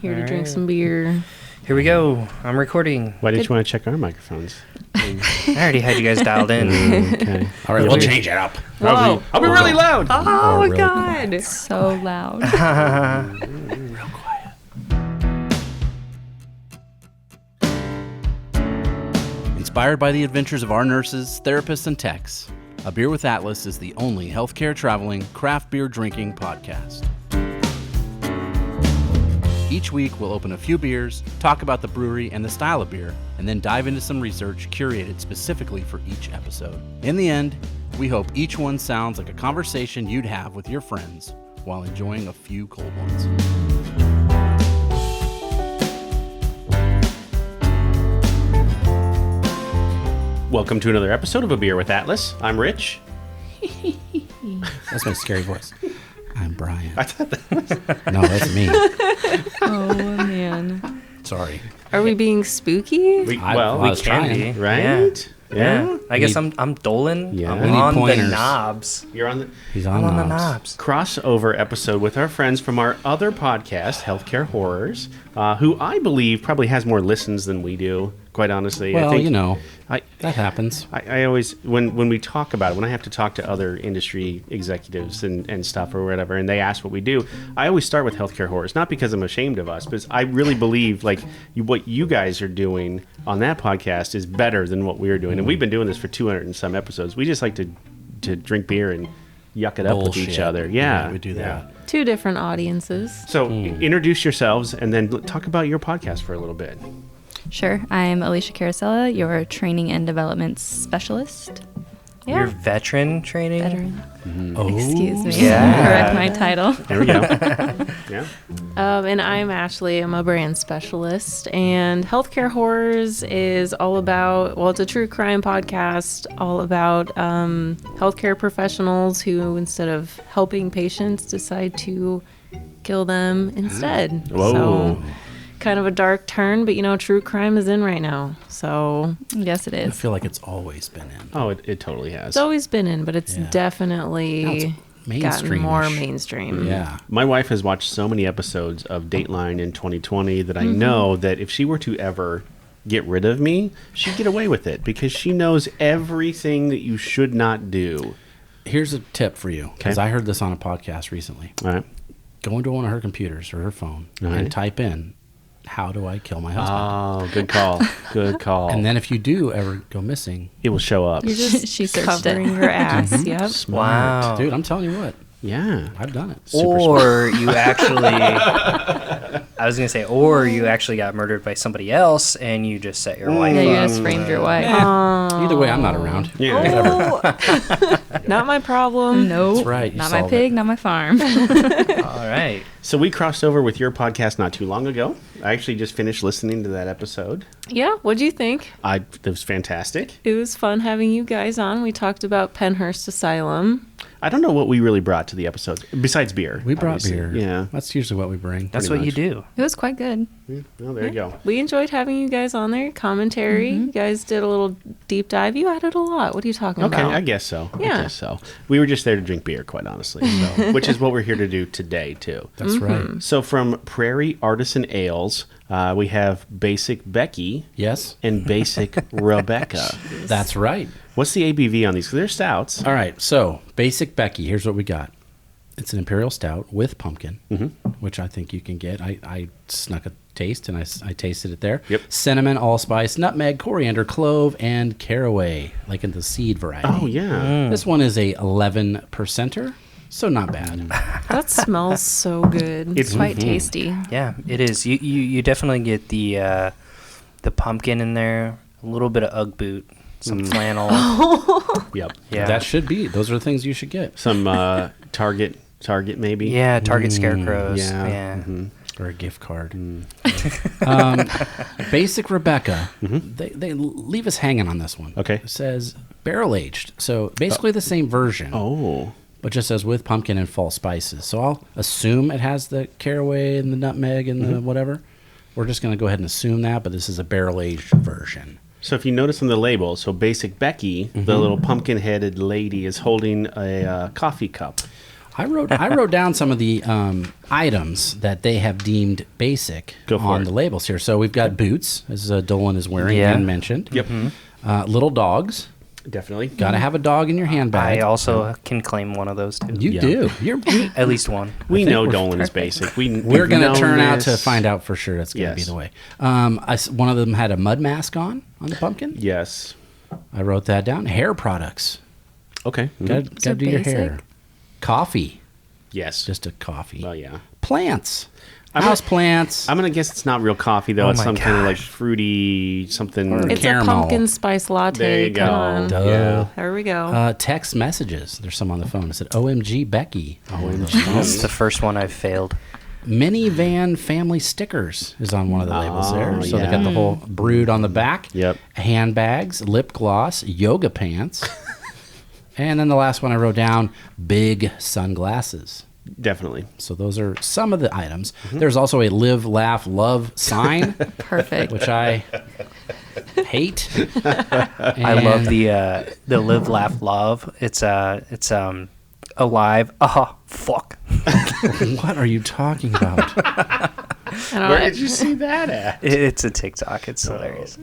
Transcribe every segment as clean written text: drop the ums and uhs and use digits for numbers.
here to drink some beer. Here we go. I'm recording. Why didn't you want to check our microphones? I already had you guys dialed in. Okay. All right, we'll change it up. Whoa. I'll be really loud. Oh, really God. So loud. Real quiet. Inspired by the adventures of our nurses, therapists, and techs, A Beer with Atlas is the only healthcare traveling, craft beer drinking podcast. Each week, we'll open a few beers, talk about the brewery and the style of beer, and then dive into some research curated specifically for each episode. In the end, we hope each one sounds like a conversation you'd have with your friends while enjoying a few cold ones. Welcome to another episode of A Beer with Atlas. I'm Rich. That's my scary voice. I'm Brian. I thought that No, that's me. Oh, man. Sorry. Are we being spooky? we I can was trying. be, right? Yeah. I guess I'm Dolan. Yeah. I'm We need on the pointers. knobs. You're on the He's I'm on on the knobs. knobs. crossover episode with our friends from our other podcast, Healthcare Horrors, who I believe probably has more listens than we do, quite honestly. Well, I think, you know, I that happens. I always, when we talk about it, when I have to talk to other industry executives and stuff or whatever, and they ask what we do, I always start with Healthcare Horrors, not because I'm ashamed of us, but I really believe, like, what you guys are doing on that podcast is better than what we're doing. And we've been doing this for 200 and some episodes. We just like to drink beer and yuck it up with each Bullshit. other. Yeah. We do that. Two different audiences. So introduce yourselves and then talk about your podcast for a little bit. Sure. I'm Alicia Carasella, your training and development specialist. Yeah. Your veteran training? Veteran. Oh, Excuse me. Yeah. Correct my title. There we go. Yeah. And I'm Ashley. I'm a brand specialist. And Healthcare Horrors is all about, well, it's a true crime podcast all about healthcare professionals who, instead of helping patients, decide to kill them instead. Whoa. So, kind of a dark turn, but, you know, true crime is in right now. So Yes, it I is. feel like it's always been in. Oh, it totally has. it's always been in, but it's Yeah. Now definitely it's gotten more mainstream-ish. mainstream. Yeah. My wife has watched so many episodes of Dateline in 2020 that I know that if she were to ever get rid of me, she'd get away with it because she knows everything that you should not do. Here's a tip for you, because I heard this on a podcast recently. All right. Go into one of her computers or her phone Right. and type in, "How do I kill my husband?" Oh, good call. Good call. And then if you do ever go missing, it will show up. You're just She searched covering it. her ass. Yep. Wow. dude, I'm telling you what, Yeah. I've done it. Super smart. Or you actually, I was going to say, or you actually got murdered by somebody else and you just set your wife Yeah, you up. just framed your wife. Either way, I'm not around. Yeah. Not my problem. Nope. That's right, you Not my solved pig, it. not my farm. All right. So we crossed over with your podcast not too long ago. I actually just finished listening to that episode. Yeah, what'd you think? It was fantastic. It was fun having you guys on. We talked about Penhurst Asylum. I don't know what we really brought to the episode besides beer. We brought obviously. beer. Yeah. That's usually what we bring. That's Pretty what you much. do. It was quite good. Well, there you go. We enjoyed having you guys on there. Commentary. You guys did a little deep dive. You added a lot. What are you talking Okay, about? I guess so. Yeah. I guess so. We were just there to drink beer, quite honestly, so, which is what we're here to do today, too. That's right. So from Prairie Artisan Ales, we have Basic Becky Yes, and Basic Rebecca. that's right. What's the ABV on these? 'Cause they're stouts. All right, so Basic Becky, here's what we got. It's an imperial stout with pumpkin, which I think you can get. I snuck a taste, and I tasted it there. Yep. Cinnamon, allspice, nutmeg, coriander, clove, and caraway, like in the seed variety. Oh, yeah. This one is a 11%er, so not bad. That smells so good. It's Quite tasty. Yeah, it is. You definitely get the pumpkin in there, a little bit of Ugg boot, some flannel. Yep. Yeah. That should be. Those are the things you should get. Some Target maybe. Yeah, Target scarecrows. Yeah. Yeah. Or a gift card. Basic Rebecca, they leave us hanging on this one. Okay. It says barrel aged. So basically the same version. Oh. But just says with pumpkin and fall spices. So I'll assume it has the caraway and the nutmeg and the whatever. We're just going to go ahead and assume that, but this is a barrel aged version. So if you notice on the label, so Basic Becky, the little pumpkin-headed lady, is holding a coffee cup. I wrote down some of the items that they have deemed basic on the labels here. So we've got boots, as Dolan is wearing and mentioned. Yep. Little dogs. Definitely. Got to have a dog in your handbag. I also can claim one of those too. You do. You're At least one. We know Dolan is basic. We're going to turn out to find out for sure that's going to be the way. One of them had a mud mask on the pumpkin. Yes. I wrote that down. Hair products. Okay. Got to do your hair. Coffee. Yes. Just a coffee. Well, yeah. Plants. House plants. I'm going to guess it's not real coffee, though. It's some kind of like fruity something. It's caramel. a pumpkin spice latte. There you go. Come on. Duh. Yeah. There we go. Text messages. There's some on the phone. It said, OMG, Becky. That's the first one I've failed. Minivan family stickers is on one of the labels there. So they got the whole brewed on the back. Yep. Handbags, lip gloss, yoga pants. And then the last one I wrote down, big sunglasses. Definitely. So those are some of the items. There's also a live, laugh, love sign. Perfect. Which I hate. I love the live, laugh, love. It's alive. Fuck. What are you talking about? Where did you see that at? It's a TikTok. It's hilarious.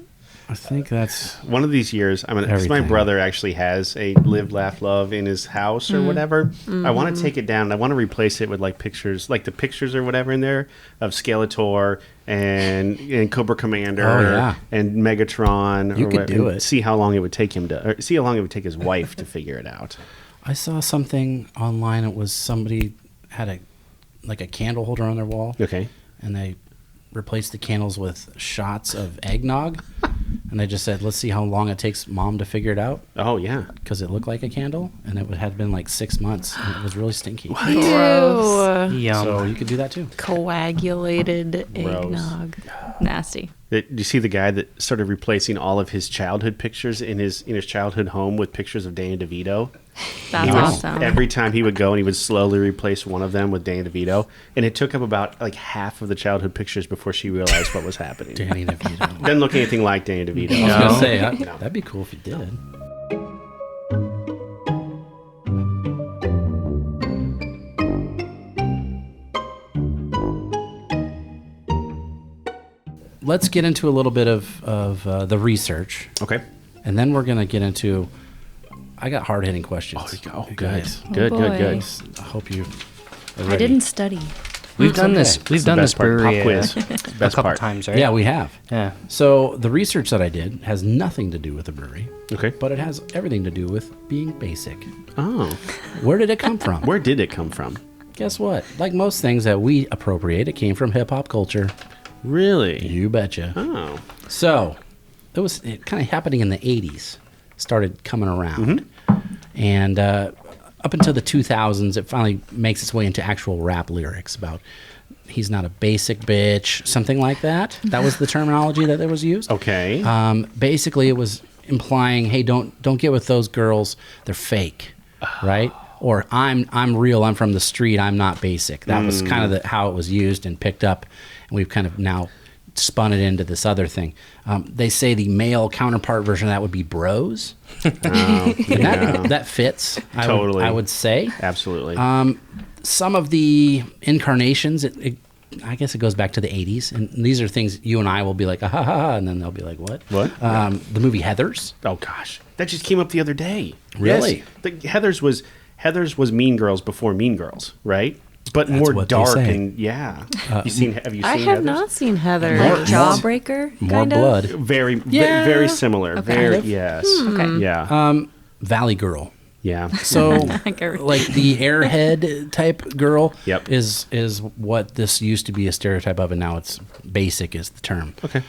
I think that's one of these years. Because my brother actually has a live, laugh, love in his house or whatever. I want to take it down. I want to replace it with like pictures, like the pictures or whatever in there of Skeletor and Cobra Commander and Megatron. You could do it. See how long it would take him to, or see how long it would take his wife to figure it out. I saw something online. It was somebody had a candle holder on their wall. Okay. And they replaced the candles with shots of eggnog. And they just said, let's see how long it takes mom to figure it out. Oh, yeah. Because it looked like a candle. And it had been like 6 months. And it was really stinky. Gross. Yum. So you could do that too. Coagulated eggnog. Nasty. Do you see the guy that started replacing all of his childhood pictures in his childhood home with pictures of Danny DeVito? That's awesome. Every time he would go and he would slowly replace one of them with Danny DeVito. And it took him about like half of the childhood pictures before she realized what was happening. Danny DeVito. Doesn't look anything like Danny DeVito. I was going to say, that'd be cool if you did. Let's get into a little bit of the research. Okay. And then we're going to get into... I got hard-hitting questions. Oh, good. Guys. Good. I hope you are ready. I didn't study. We've done this. We've done this brewery Pop quiz. a couple times, right? Yeah, we have. Yeah. So the research that I did has nothing to do with the brewery. Okay. But it has everything to do with being basic. Oh. Where did it come from? Where did it come from? Guess what? Like most things that we appropriate, it came from hip-hop culture. Really? You betcha. Oh. So it kind of happening in the 80s. Started coming around. And up until the 2000s, it finally makes its way into actual rap lyrics about he's not a basic bitch, something like that. That was the terminology that was used. Okay. Basically, it was implying, hey, don't get with those girls. They're fake, right? Or I'm real. I'm from the street. I'm not basic. That was kind of how it was used and picked up. And we've kind of now spun it into this other thing. They say the male counterpart version of that would be bros. That fits. Totally. I would say. Absolutely. Some of the incarnations, I guess it goes back to the 80s. And these are things you and I will be like, ah, ha, ha, and then they'll be like, what? What? The movie Heathers. Oh, gosh. That just came up the other day. Really? Yes. Heathers was Mean Girls before Mean Girls, right? But That's more what they dark say. and have you seen I have Heathers? not seen Heather. Like Jawbreaker? More kind of? blood. Very very similar. Okay. Very Kind of? yes. Okay. Yeah. Valley Girl. Yeah. So, Like everything. like the airhead type girl Yep. is what this used to be a stereotype of, and now it's basic is the term. Okay.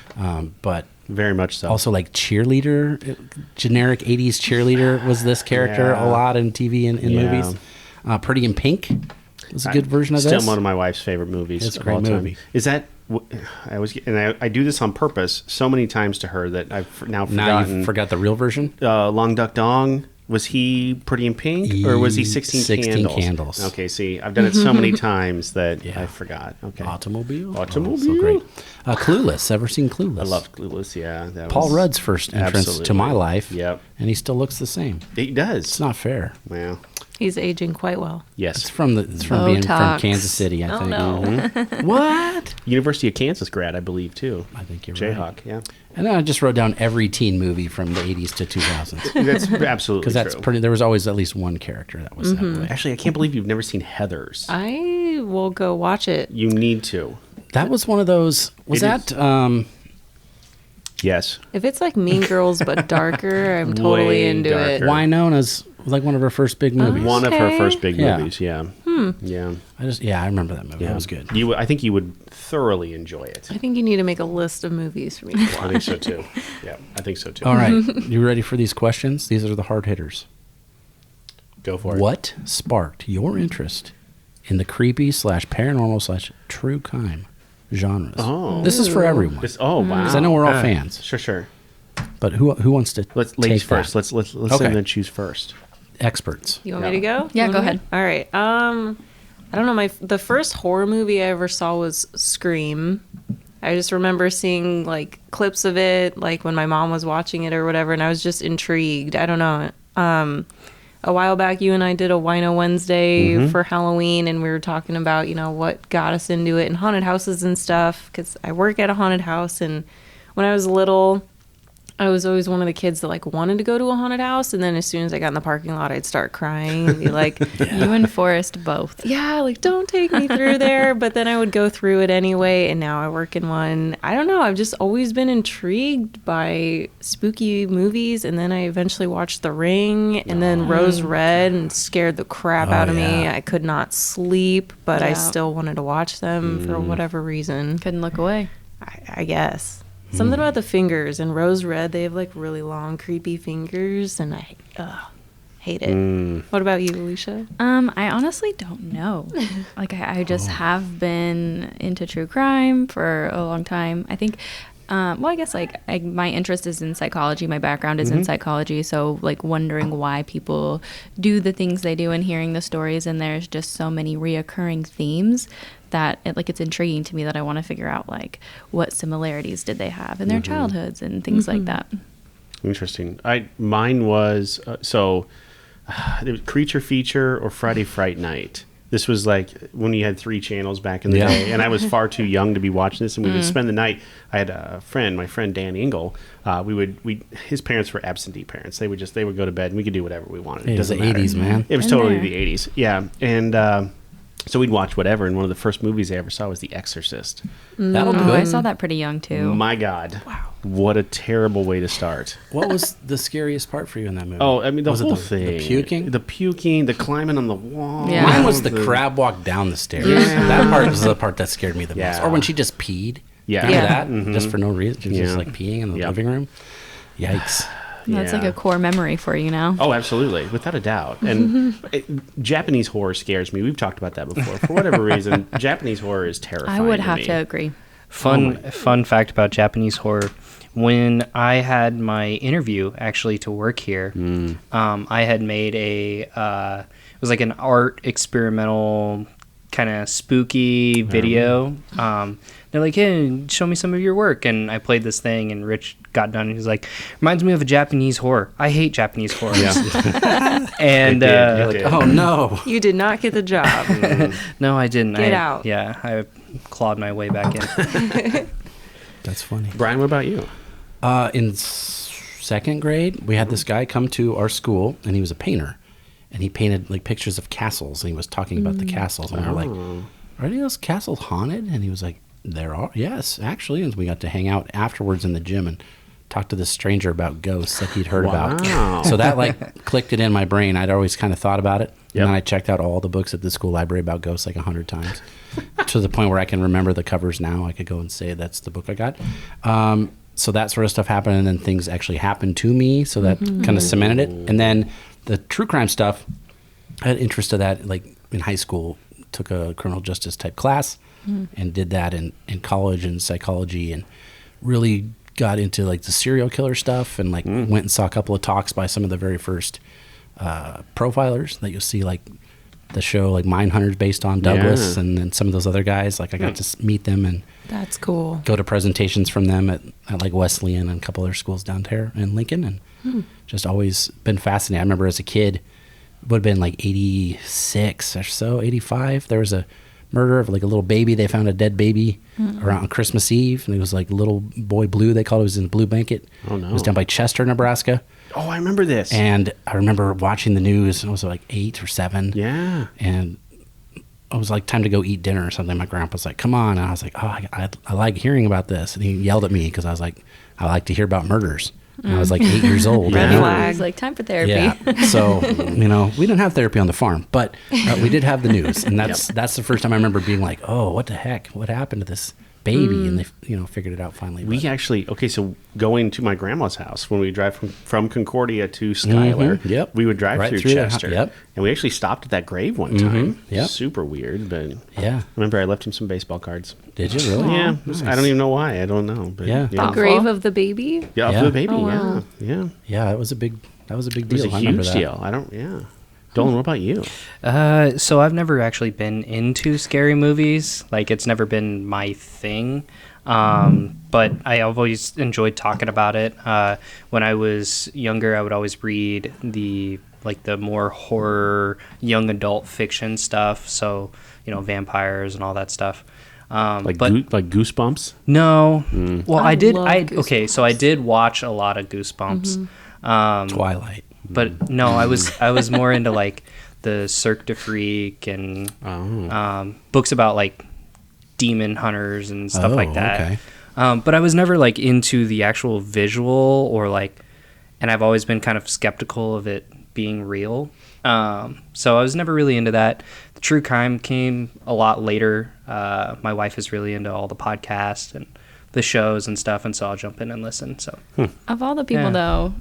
But Very much so. also like cheerleader, generic 80s cheerleader was this character Yeah. a lot in TV and in Yeah. movies. Pretty in Pink was a good version of Still this. one of my wife's favorite movies. It's a of great all time. movie. Is that? I do this on purpose so many times to her that I've now Now forgotten. you forgot the real version? Long Duck Dong. Was he Pretty in Pink or was he 16 Candles? Okay, see, I've done it so many times that I forgot. Okay. Automobile? Automobile. Oh, so great. Clueless. Ever seen Clueless? I love Clueless, yeah. That Paul was- Rudd's first entrance to Absolutely. my life. Yep. And he still looks the same. He does. It's not fair. Well, He's aging quite well. Yes. It's from being from Botox. Kansas City, I think. no. What? University of Kansas grad, I believe, too. I think you're right. Jayhawk, yeah. And then I just wrote down every teen movie from the 80s to 2000s. That's absolutely Because that's true. there was always at least one character that was that way. Actually, I can't believe you've never seen Heathers. I will go watch it. You need to. That was one of those. Was It that? is. Yes. If it's like Mean Girls but darker, I'm totally Way into it. darker. Winona's like one of her first big movies. One of her Okay. first big Yeah. movies, yeah. Yeah. I remember that movie. Yeah. That was good. I think you would thoroughly enjoy it. I think you need to make a list of movies for me to I watch. think so, too. Yeah, I think so, too. All right, you ready for these questions? These are the hard hitters. Go for it. What sparked your interest in the creepy / paranormal / true crime genres? Oh. This is for everyone. Oh, wow. Because I know we're all fans. Sure. But who wants to Ladies take first. that? Let's Okay. let them choose first. Experts. You want me to go? Yeah, You go want me? ahead. All right. I don't know. The first horror movie I ever saw was Scream. I just remember seeing like clips of it, like when my mom was watching it or whatever, and I was just intrigued. I don't know. A while back, you and I did a Wino Wednesday for Halloween, and we were talking about, what got us into it and haunted houses and stuff, because I work at a haunted house, and when I was little, I was always one of the kids that like wanted to go to a haunted house, and then as soon as I got in the parking lot, I'd start crying and be like, You and Forrest both. yeah, like don't take me through there. But then I would go through it anyway, and now I work in one. I don't know. I've just always been intrigued by spooky movies, and then I eventually watched The Ring, and then Rose Red, and scared the crap out of me. yeah. I could not sleep, but I Yeah. still wanted to watch them for whatever reason. Couldn't look away. I guess. Something about the fingers in Rose Red, they have like really long, creepy fingers, and I hate it. What about you, Alicia? I honestly don't know. Like I just have been into true crime for a long time. I think, I guess my interest is in psychology. My background is in psychology. So like wondering why people do the things they do and hearing the stories. And there's just so many reoccurring themes that it's intriguing to me that I want to figure out like what similarities did they have in their childhoods and things like that. Interesting. Mine was it was Creature Feature or Friday Fright Night. This was like when you had 3 channels back in the day, and I was far too young to be watching this. And we would spend the night. I had a friend, my friend Dan Engel. His parents were absentee parents. They would go to bed, and we could do whatever we wanted. It was the doesn't matter. 80s, man. It was Been totally there. the 80s. Yeah, and so we'd watch whatever. And one of the first movies I ever saw was The Exorcist. That'll do Oh, I it. saw that pretty young too. My God, wow, what a terrible way to start. What was the scariest part for you in that movie? Oh, I mean, the Was it whole thing. The puking? The climbing on the wall. Yeah. Mine was the crab walk down the stairs. Yeah. That part was the part that scared me the most. Yeah. Or when she just peed. Yeah. Remember Yeah. that? Just for no reason. She was just Yeah. like peeing in the Yep. living room. Yikes. That's like Yeah. a core memory for you now. Oh, absolutely, without a doubt. And Japanese horror scares me. We've talked about that before. For whatever reason, Japanese horror is terrifying. I would to have me. to agree. Fun fact about Japanese horror. When I had my interview actually to work here, I had made it was like an art experimental kind of spooky video. They're like, hey, show me some of your work. And I played this thing, and Rich got done, and he's like, reminds me of a Japanese horror. I hate Japanese horror. And It did. Oh, no. You did not get the job. no, I didn't. Get out. Yeah, I clawed my way back in. That's funny. Brian, what about you? In second grade, we had this guy come to our school, and he was a painter. And he painted like pictures of castles, and he was talking about the castles. And we were like, are any of those castles haunted? And he was like, there are. Yes, actually. And we got to hang out afterwards in the gym and talk to this stranger about ghosts that he'd heard Wow. about. So that like clicked it in my brain. I'd always kind of thought about it. Yep. And then I checked out all the books at the school library about ghosts like 100 times to the point where I can remember the covers now. I could go and say that's the book I got. So that sort of stuff happened, and then things actually happened to me. So that kind of cemented it. And then the true crime stuff, I had interest in that like in high school, took a criminal justice type class and did that in college and psychology, and really got into like the serial killer stuff, and like went and saw a couple of talks by some of the very first profilers that you'll see, like the show like Mindhunters based on Douglas, Yeah. and then some of those other guys. Like I got to meet them and That's cool. go to presentations from them at like Wesleyan and a couple other schools down there in Lincoln, and just always been fascinated. I remember as a kid would have been like 86 or so, 85. There was a murder of like a little baby. They found a dead baby around Christmas Eve, and it was like little boy Blue. They called it. It was in the blue blanket. Oh no! It was down by Chester, Nebraska. Oh, I remember this. And I remember watching the news, and I was like 8 or 7. Yeah. And it was like time to go eat dinner or something. My grandpa's like, "Come on!" And I was like, "Oh, I like hearing about this." And he yelled at me because I was like, "I like to hear about murders." And I was like 8 years old. Red you know? flag. It's like time for therapy. Yeah. So, we didn't have therapy on the farm, but we did have the news. And that's the first time I remember being like, oh, what the heck? What happened to this baby? And they, figured it out finally. We actually, so going to my grandma's house, when we drive from Concordia to Schuyler, Yep. we would drive Right through through there. Chester. Yep. And we actually stopped at that grave one time. Yep. Super weird, but Yeah. remember I left him some baseball cards. Did you really? Yeah. Nice. I don't even know why. I don't know. But, Yeah. The Thoughtful. grave of the baby. Yeah, Yeah. for the baby. Oh, wow. Yeah. Yeah, that was a big deal. It was a I remember huge that. deal. Dolan, what about you? So I've never actually been into scary movies. Like, it's never been my thing. But I've always enjoyed talking about it. When I was younger, I would always read the more horror, young adult fiction stuff. So, vampires and all that stuff. Like Goosebumps? No. Well, I I did. love So I did watch a lot of Goosebumps. Twilight. But no, I was more into like the Cirque du Freak and books about like demon hunters and stuff like that. Okay. But I was never like into the actual visual or like, and I've always been kind of skeptical of it being real. So I was never really into that. The true crime came a lot later. My wife is really into all the podcasts and the shows and stuff, and so I'll jump in and listen. So Of all the people, Yeah. though,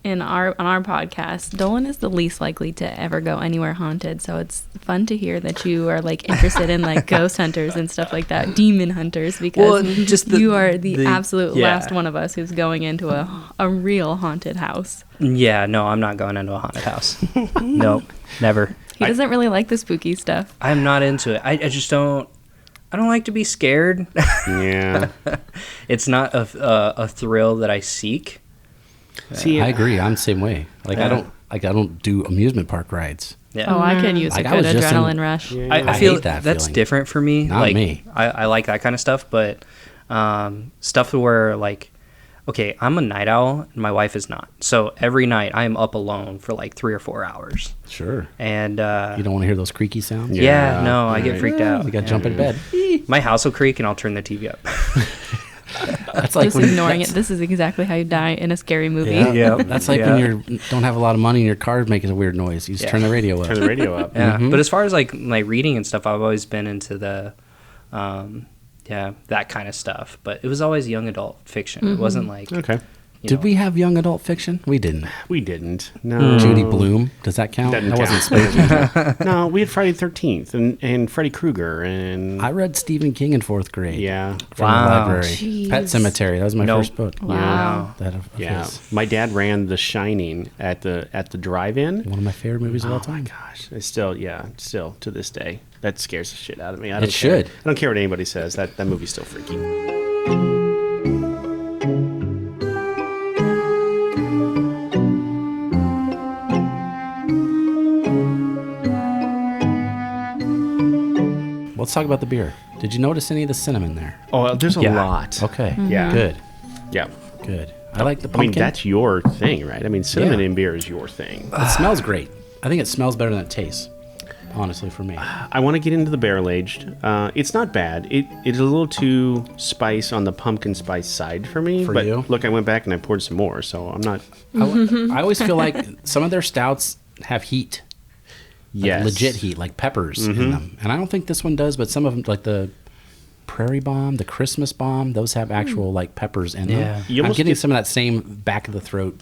on our podcast, Dolan is the least likely to ever go anywhere haunted. So it's fun to hear that you are like interested in like ghost hunters and stuff like that, demon hunters, because you are the absolute last one of us who's going into a real haunted house. Yeah, no, I'm not going into a haunted house. Nope, never. He doesn't really like the spooky stuff. I'm not into it. I just don't. I don't like to be scared. Yeah. It's not a thrill that I seek. See, I agree. I'm the same way. Like Yeah. I don't do amusement park rides. Yeah. Oh, I could use Like, a I good was just adrenaline in- rush. I I feel hate that that's feeling. different for me. Not like, me. I like that kind of stuff, but stuff where like, okay, I'm a night owl and my wife is not. So every night I am up alone for like 3 or 4 hours. Sure. And You don't want to hear those creaky sounds? yeah, Yeah, no, I get right. freaked out. You got to jump in bed. My house will creak and I'll turn the TV up. That's like Just ignoring it. This is exactly how you die in a scary movie. Yeah. Yeah. That's like Yeah. when you don't have a lot of money and your car's making a weird noise. You just Yeah. turn the radio up. turn the radio up. Yeah, but as far as like reading and stuff, I've always been into the, that kind of stuff. But it was always young adult fiction. It wasn't like Okay. Did we have young adult fiction? We didn't. We didn't. No. Judy Blume. Does that count? Doesn't That wasn't count. spooky. No, we had Friday the 13th and Freddy Krueger and I read Stephen King in 4th grade. yeah. From Wow. the library. Jeez. Pet Cemetery. That was my Nope. first book. Wow. That of Yeah. his. My dad ran The Shining at the drive-in. One of my favorite movies of all Oh my time. gosh. It's still to this day. That scares the shit out of me. I don't It care. should. I don't care what anybody says. That movie's still freaky. Let's talk about the beer. Did you notice any of the cinnamon there? Oh, there's a Yeah. lot. Okay. Yeah. Good. Yeah. Good. I like the I mean, pumpkin. that's your thing, right? I mean, cinnamon Yeah. in beer is your thing. It smells great. I think it smells better than it tastes. Honestly, for me. I want to get into the barrel aged. It's not bad. It is a little too spice on the pumpkin spice side for me. For but you? look, I went back and I poured some more, so I'm not. I always feel like some of their stouts have heat. Like Yes. legit heat, like peppers in them. And I don't think this one does, but some of them, like the Prairie Bomb, the Christmas Bomb, those have actual like peppers in Yeah. them. You I'm almost getting get- some of that same back of the throat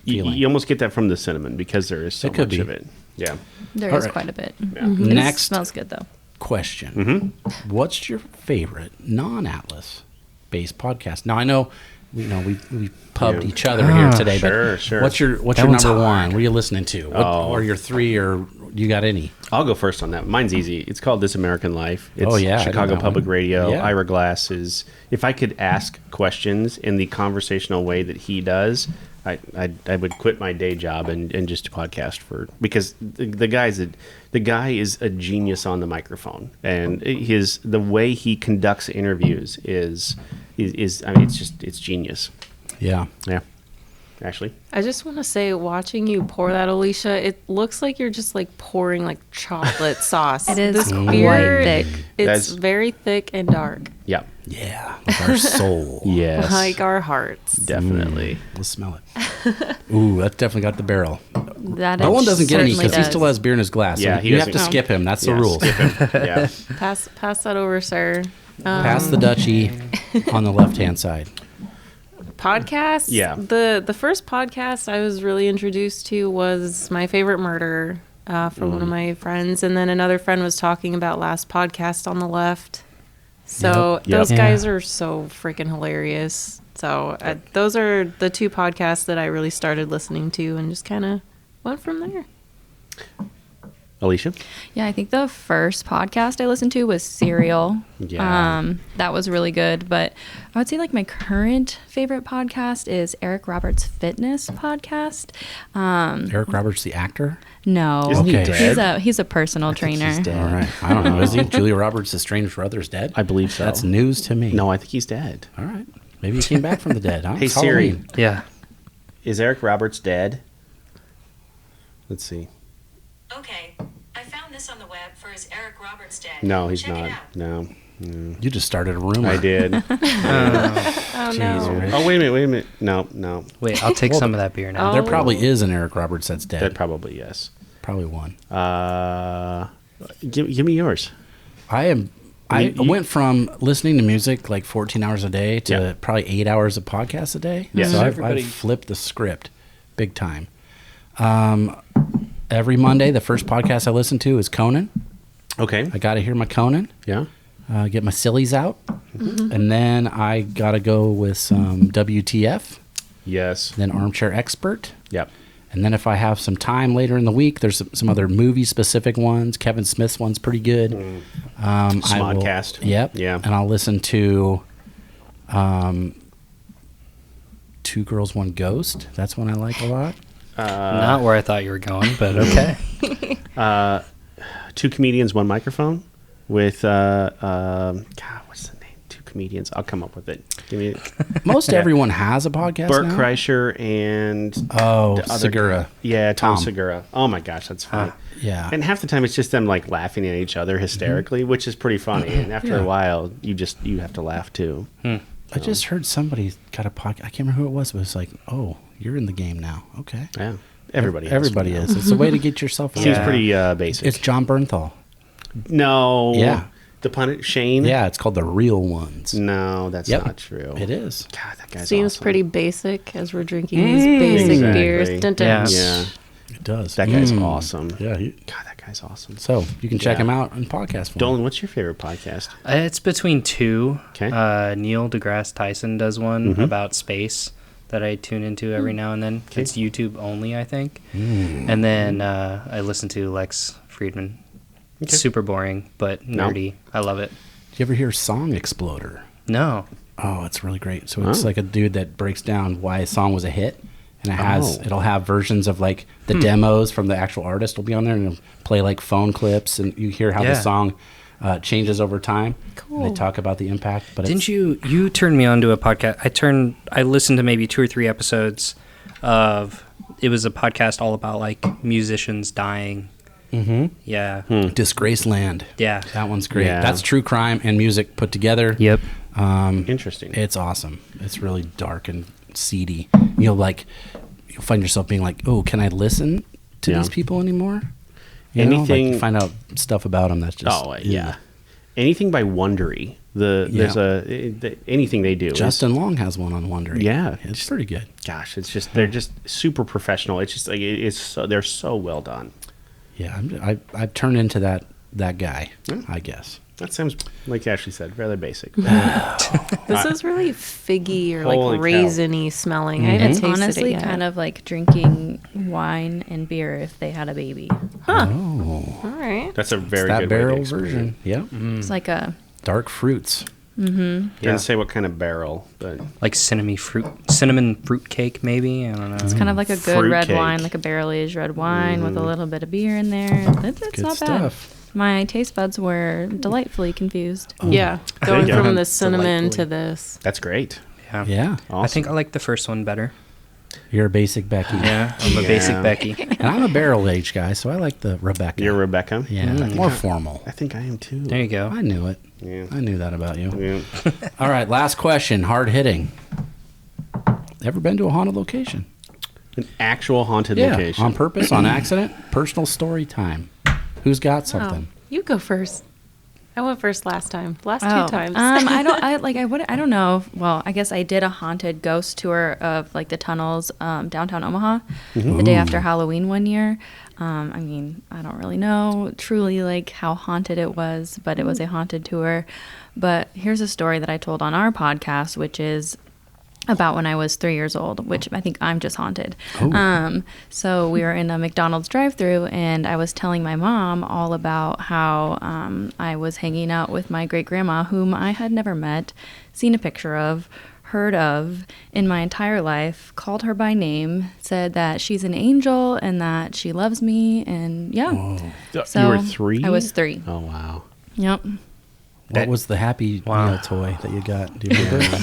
feeling. You almost get that from the cinnamon because there is so It could much be. of it. Yeah. There All is right. quite a bit. Yeah. It Next smells good though. question. What's your favorite non-Atlas based podcast? Now I know we pubbed Yeah. each other here today, Sure, but sure. what's your That number one's one? hard. What are you listening to? What, or your three, or you got any? I'll go first on that. Mine's easy. It's called This American Life. It's Oh, yeah, I know Chicago that Public one. Radio. Yeah. Ira Glass is. If I could ask questions in the conversational way that he does, I would quit my day job and just podcast because the guy is a genius on the microphone, and the way he conducts interviews is I mean, it's genius. Yeah. Ashley, I just want to say, watching you pour that, Alicia, it looks like you're just like pouring like chocolate sauce. It is this quite beer, thick. It's very thick and dark, yeah, Like our soul. yes, like our hearts. definitely. Let's smell it. Ooh, that's definitely got the barrel. That No it one doesn't get any certainly because he does. still has beer in his glass. Yeah, so he you have to doesn't- skip him. That's the Yeah, rule. skip him. Yeah. Pass that over, sir. Pass the Dutchie on the left-hand side. Podcasts. Yeah. The first podcast I was really introduced to was My Favorite Murder from one of my friends, and then another friend was talking about Last Podcast on the Left. So Yep. those Yep. guys are so freaking hilarious. So those are the two podcasts that I really started listening to, and just kind of went from there. Alicia, Yeah, I think the first podcast I listened to was Serial. Yeah. That was really good. But I would say like my current favorite podcast is Eric Roberts' Fitness podcast. Eric Roberts, the actor? No, Isn't he Okay. dead? he's a personal trainer. he's dead. All right. I don't know. Is he? Julia Roberts' estranged brother's dead? I believe so. That's news to me. No, I think he's dead. All right. Maybe he came back from the dead. Huh? Hey It's Siri, Halloween. Yeah. is Eric Roberts dead? Let's see. Okay, I found this on the web for Is Eric Roberts Dead? No, he's Check it not. out. No, You just started a rumor. I did. Oh no. Rich. Oh, wait a minute. No. Wait, I'll take some of that beer now. Oh. There probably is an Eric Roberts that's dead. That probably yes. Probably one. Give me yours. I you- went from listening to music like 14 hours a day to Yeah. probably 8 hours of podcasts a day. Yes. So I've Everybody- flipped the script big time. Every Monday, the first podcast I listen to is Conan. Okay. I got to hear my Conan, Yeah. get my sillies out. And then I got to go with some WTF, Yes. then Armchair Expert. Yep. And then if I have some time later in the week, there's some other movie-specific ones. Kevin Smith's one's pretty good. I will- Smodcast. Yep. Yeah. And I'll listen to Two Girls, One Ghost. That's one I like a lot. Not where I thought you were going, but okay. Two comedians, one microphone. With God, what's the name? Two comedians. I'll come up with it. Give me Most everyone has a podcast Bert now. Kreischer and Oh, the other Segura. guy. Yeah, Tom Tom. Segura. Oh my gosh, that's funny. Yeah. And half the time it's just them like laughing at each other hysterically, which is pretty funny. And after Yeah. a while, you have to laugh too. I just heard somebody got a podcast. I can't remember who it was, but it's like, oh, you're in the game now. Okay. Yeah, everybody. has Everybody one now. is. It's a way to get yourself Seems Yeah. pretty basic. It's John Bernthal. No. Yeah. The pun Shane. Yeah, it's called The Real Ones. No, that's Yep. not true. It is. God, that guy's Seems awesome. pretty basic as we're drinking these basic Exactly. beers. Dun, dun. Yeah. Yeah, It does. that guy's awesome. Yeah. God, that guy's awesome. So you can check Yeah. him out in podcast form. Dolan, what's your favorite podcast? It's between two. 'Kay. Neil deGrasse Tyson does one about space that I tune into every now and then. It's YouTube only, I think. And then I listen to Lex Friedman. Okay. Super boring, but No. nerdy. I love it. Do you ever hear Song Exploder? No. Oh, it's really great. So it's Oh. like a dude that breaks down why a song was a hit, and Oh. it'll have versions of like the demos from the actual artist will be on there, and it'll play like phone clips, and you hear how Yeah. the song changes over time. Cool. And they talk about the impact. But Didn't you turn me on to a podcast? I listened to maybe 2 or 3 episodes of, it was a podcast all about like musicians dying. Mm-hmm. Yeah. Disgraceland. Yeah. That one's great. Yeah. That's true crime and music put together. Yep. Interesting. It's awesome. It's really dark and seedy. You'll find yourself being like, oh, can I listen to Yeah. these people anymore? You know, like Anything- you find out stuff about them that's just yeah. Anything by Wondery. There's anything they do. is- Justin Long has one on Wondery. Yeah. It's pretty good. Gosh, it's just they're just super professional. It's just like they're so well done. Yeah, I've turned into that guy, I guess. That sounds like Ashley said, rather basic. This is really figgy or like Holy cow. raisiny smelling. I haven't It's tasted honestly it yet. kind of like drinking wine and beer if they had a baby. Oh, All right. That's a very that good barrel way to explain version. it. Yep. It's like a Dark fruits. Didn't say what kind of barrel, but Like cinnamon fruit cake, maybe. I don't know. It's kind of like a good Fruit red cake. wine, like a barrel-aged red wine with a little bit of beer in there. It's Good not stuff. bad. My taste buds were delightfully confused. Yeah, There you going go. from the cinnamon Delightfully. to this. that's great. Yeah. Yeah. Awesome. I think I like the first one better. You're a basic Becky. Yeah, I'm a Yeah. basic Becky. And I'm a barrel aged guy, so I like the Rebecca. You're Rebecca. Yeah, more formal. I think I am too. There you go. I knew it. Yeah. I knew that about you. Yeah. All right, last question. Hard hitting. Ever been to a haunted location? An actual haunted Yeah, location. on purpose, on accident. Personal story time. Who's got something? Oh, you go first. I went first last time. Last Oh, 2 times. I don't know. Well, I guess I did a haunted ghost tour of like the tunnels downtown Omaha the day after Halloween one year. I mean, I don't really know truly like how haunted it was, but it was a haunted tour. But here's a story that I told on our podcast, which is about when I was 3 years old, which I think I'm just haunted. So we were in a McDonald's drive-thru, and I was telling my mom all about how I was hanging out with my great-grandma, whom I had never met, seen a picture of, heard of in my entire life, called her by name, said that she's an angel and that she loves me, and yeah. So you were 3? I was 3. Oh, wow. Yep. What was the Happy Wow. Meal toy that you got? Do you remember?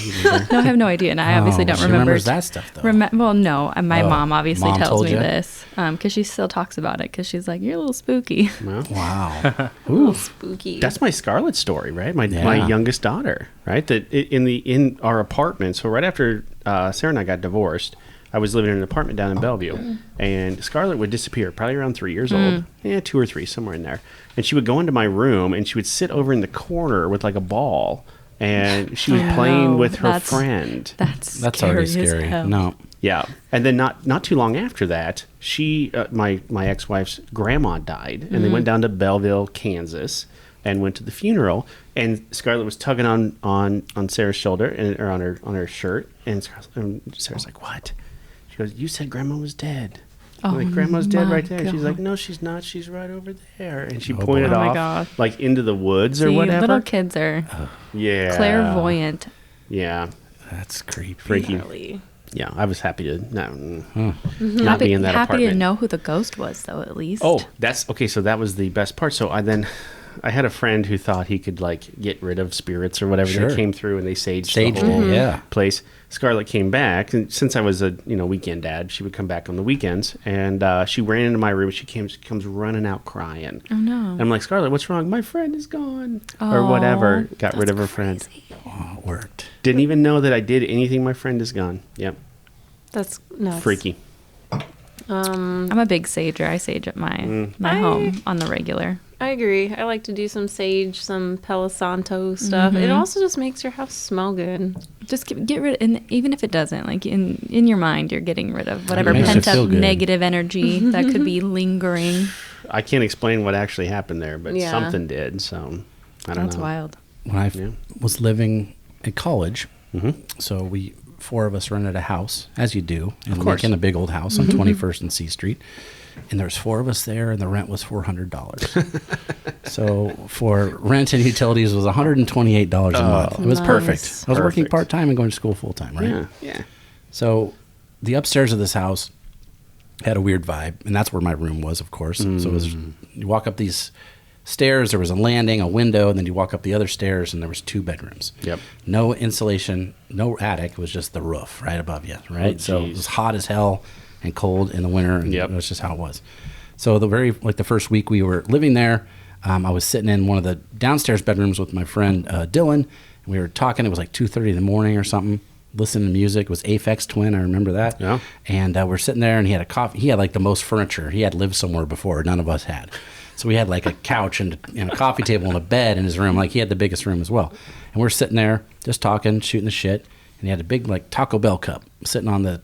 No, I have no idea, and I obviously don't she remember. remembers that stuff, though. Well, no, my mom obviously Mom tells told me ya? this because she still talks about it because she's like, "You're a little spooky." Well, Wow. Spooky. that's my Scarlet story, right? My Yeah. youngest daughter, right? That in our apartment. So right after Sarah and I got divorced, I was living in an apartment down in Bellevue, and Scarlett would disappear, probably around 3 years old. Yeah, 2 or 3, somewhere in there. And she would go into my room, and she would sit over in the corner with like a ball, and she was playing with her that's- friend. That's already scary as scary. hell. No. Yeah, and then not too long after that, she my ex-wife's grandma died, and they went down to Belleville, Kansas, and went to the funeral. And Scarlett was tugging on Sarah's shoulder or on her shirt, and Sarah's like, "What?" She goes, "You said Grandma was dead." I'm like, Grandma's dead my right there. She's like, God. "No, she's not. She's right over there." And she boy. pointed Oh my off, God. like into the woods or See, whatever. little kids are Yeah, clairvoyant. Yeah, That's creepy. freaky. Really. Yeah, I was happy to not Happy, be in that happy apartment. to know who the ghost was, though. At least. Oh, that's okay. So that was the best part. So I had a friend who thought he could like get rid of spirits or whatever. Sure. They came through and they saged Saged the whole it, yeah. place. Scarlett came back, and since I was a weekend dad, she would come back on the weekends. And she ran into my room. She comes running out crying. Oh no. And I'm like, Scarlett, what's wrong? My friend is gone, or whatever. Got rid of her friend. Oh, it worked. Didn't even know that I did anything. My friend is gone. Yep, That's nuts. freaky. I'm a big sager. I sage at my home on the regular. I agree. I like to do some sage, some Palo Santo stuff. It also just makes your house smell good. Just get rid, and even if it doesn't, like in your mind, you're getting rid of whatever makes you pent feel up good. negative energy that could be lingering. I can't explain what actually happened there, but Yeah. something did. So I don't That's know. wild. When I Yeah. was living in college, Mm-hmm. so 4 of us rented a house, as you do, course. in a big old house on 21st and C Street. And there's 4 of us there, and the rent was $400. So for rent and utilities was $128 a month. It was Nice. perfect. I was working Perfect. part time and going to school full time, right? Yeah, yeah. So the upstairs of this house had a weird vibe, and that's where my room was, of course. So it was, you walk up these stairs, there was a landing, a window, and then you walk up the other stairs, and there was 2 bedrooms. Yep. No insulation, no attic. It was just the roof right above you, right? Oh, So it geez. was hot as hell and cold in the winter, and Yep. that's just how it was. So the first week we were living there, I was sitting in one of the downstairs bedrooms with my friend Dylan, and we were talking. It was like 2:30 in the morning or something. Listening to music. It was Aphex Twin. I remember that. Yeah. And we're sitting there, and he had a coffee. He had like the most furniture. He had lived somewhere before. None of us had. So we had like a couch and a coffee table and a bed in his room. Like he had the biggest room as well. And we're sitting there just talking, shooting the shit. And he had a big like Taco Bell cup sitting on the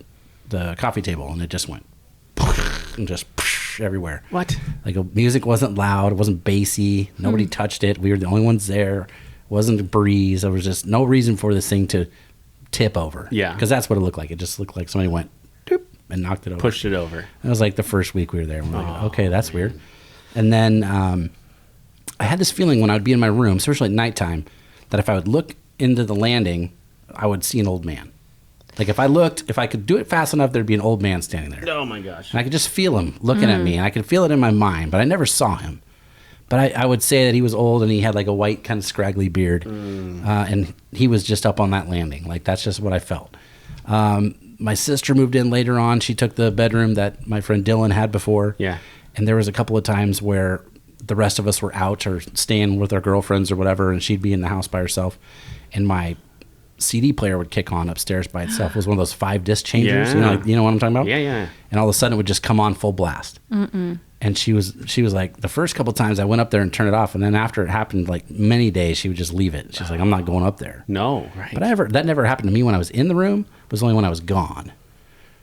coffee table, and it just went and just everywhere. What? Like music wasn't loud, it wasn't bassy, nobody touched it. We were the only ones there. It wasn't a breeze. There was just no reason for this thing to tip over. Yeah. Because that's what it looked like. It just looked like somebody went doop and knocked it over. Pushed it over. That was like the first week we were there. We're like, okay, that's weird. And then I had this feeling when I would be in my room, especially at nighttime, that if I would look into the landing, I would see an old man. Like if I could do it fast enough, there'd be an old man standing there. Oh my gosh. And I could just feel him looking at me, and I could feel it in my mind, but I never saw him. But I would say that he was old, and he had like a white kind of scraggly beard, and he was just up on that landing. Like that's just what I felt. My sister moved in later on. She took the bedroom that my friend Dylan had before. Yeah. And there was a couple of times where the rest of us were out or staying with our girlfriends or whatever, and she'd be in the house by herself, and my CD player would kick on upstairs by itself. It was one of those 5-disc changers. Yeah. You know what I'm talking about? Yeah. And all of a sudden it would just come on full blast. And she was like, the first couple of times I went up there and turned it off, and then after it happened like many days, she would just leave it. She's like, I'm not going up there. No, right. But that never happened to me when I was in the room. It was only when I was gone.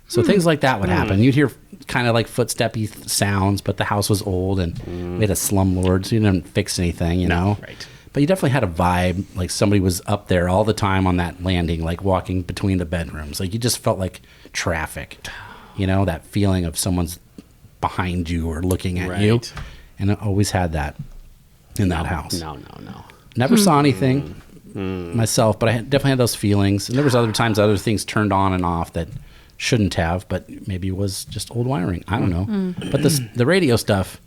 So things like that would happen. You'd hear kind of like footsteppy sounds, but the house was old, and we had a slumlord, so you didn't fix anything, you know? Right. But you definitely had a vibe, like somebody was up there all the time on that landing, like walking between the bedrooms. Like you just felt like traffic, you know, that feeling of someone's behind you or looking at you. And I always had that in that house. No. Never saw anything myself, but I definitely had those feelings. And there was other times other things turned on and off that shouldn't have, but maybe it was just old wiring. I don't know. But the radio stuff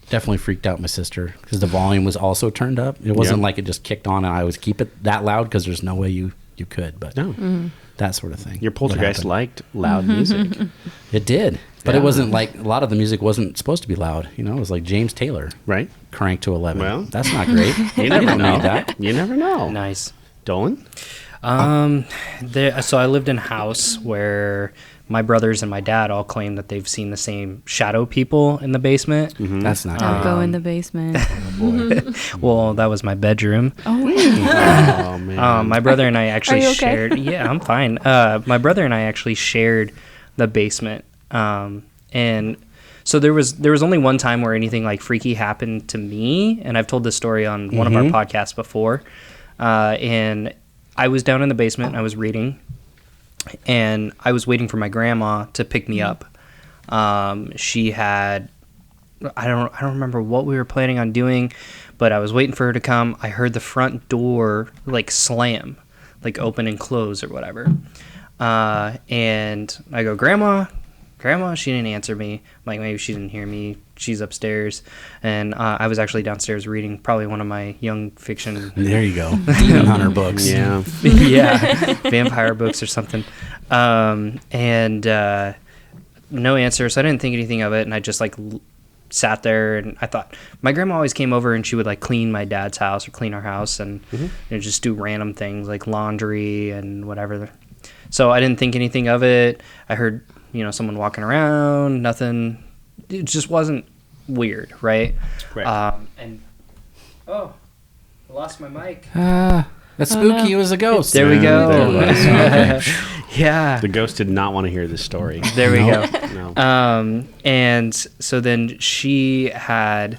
definitely freaked out my sister because the volume was also turned up. It wasn't like it just kicked on and I always keep it that loud because there's no way you could. But that sort of thing. Your poltergeist liked loud music. It did. But it wasn't like, a lot of the music wasn't supposed to be loud. You know, it was like James Taylor. Right. Cranked to 11. Well. That's not great. You never don't know. need that. You never know. Nice. Dolan? So I lived in a house where my brothers and my dad all claim that they've seen the same shadow people in the basement. That's not I'll great. go in the basement. Well, that was my bedroom. Oh, man. My brother and I actually Are you okay? shared. Yeah, I'm fine. My brother and I actually shared the basement, and so there was only one time where anything like freaky happened to me, and I've told this story on one of our podcasts before. And I was down in the basement. I was reading, and I was waiting for my grandma to pick me up. She had. I don't remember what we were planning on doing, but I was waiting for her to come. I heard the front door like slam, like open and close or whatever. And I go, Grandma, she didn't answer me. I'm like, maybe she didn't hear me. She's upstairs. And I was actually downstairs reading probably one of my young fiction. There you go. Demon Hunter books. Yeah. Yeah, vampire books or something. And no answer, so I didn't think anything of it, and I just like sat there, and I thought my grandma always came over and she would like clean my dad's house or clean our house and just do random things like laundry and whatever. So I didn't think anything of it. I heard someone walking around, nothing. It just wasn't weird, right? And I lost my mic. That's spooky. no. It was a ghost. There we go. There it was. Yeah. The ghost did not want to hear this story. There we go. No. And so then she had